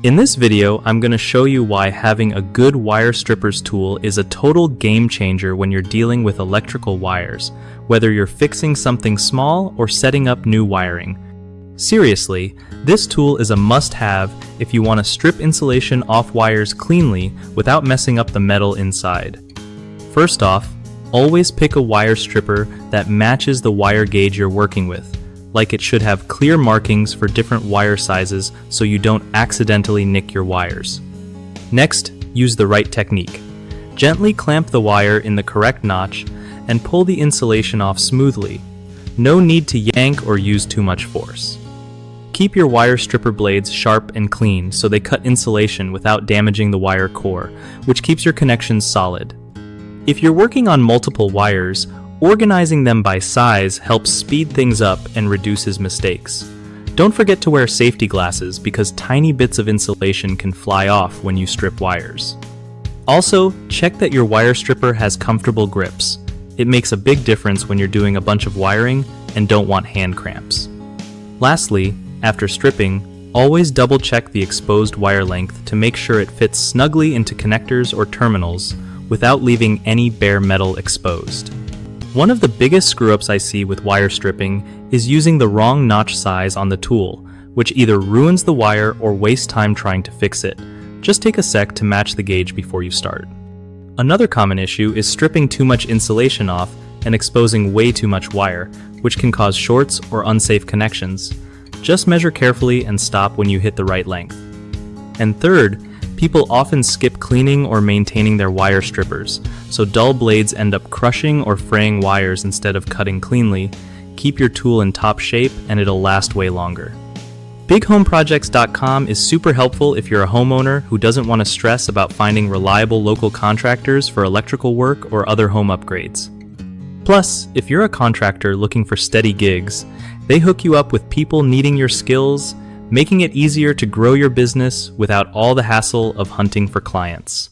In this video, I'm going to show you why having a good wire strippers tool is a total game changer when you're dealing with electrical wires, whether you're fixing something small or setting up new wiring. Seriously, this tool is a must-have if you want to strip insulation off wires cleanly without messing up the metal inside. First off, always pick a wire stripper that matches the wire gauge you're working with. Like it should have clear markings for different wire sizes so you don't accidentally nick your wires. Next, use the right technique. Gently clamp the wire in the correct notch and pull the insulation off smoothly. No need to yank or use too much force. Keep your wire stripper blades sharp and clean so they cut insulation without damaging the wire core, which keeps your connections solid. If you're working on multiple wires, organizing them by size helps speed things up and reduces mistakes. Don't forget to wear safety glasses because tiny bits of insulation can fly off when you strip wires. Also, check that your wire stripper has comfortable grips. It makes a big difference when you're doing a bunch of wiring and don't want hand cramps. Lastly, after stripping, always double check the exposed wire length to make sure it fits snugly into connectors or terminals without leaving any bare metal exposed. One of the biggest screw-ups I see with wire stripping is using the wrong notch size on the tool, which either ruins the wire or wastes time trying to fix it. Just take a sec to match the gauge before you start. Another common issue is stripping too much insulation off and exposing way too much wire, which can cause shorts or unsafe connections. Just measure carefully and stop when you hit the right length. And third, people often skip cleaning or maintaining their wire strippers, so dull blades end up crushing or fraying wires instead of cutting cleanly. Keep your tool in top shape and it'll last way longer. BigHomeProjects.com is super helpful if you're a homeowner who doesn't want to stress about finding reliable local contractors for electrical work or other home upgrades. Plus, if you're a contractor looking for steady gigs, they hook you up with people needing your skills, making it easier to grow your business without all the hassle of hunting for clients.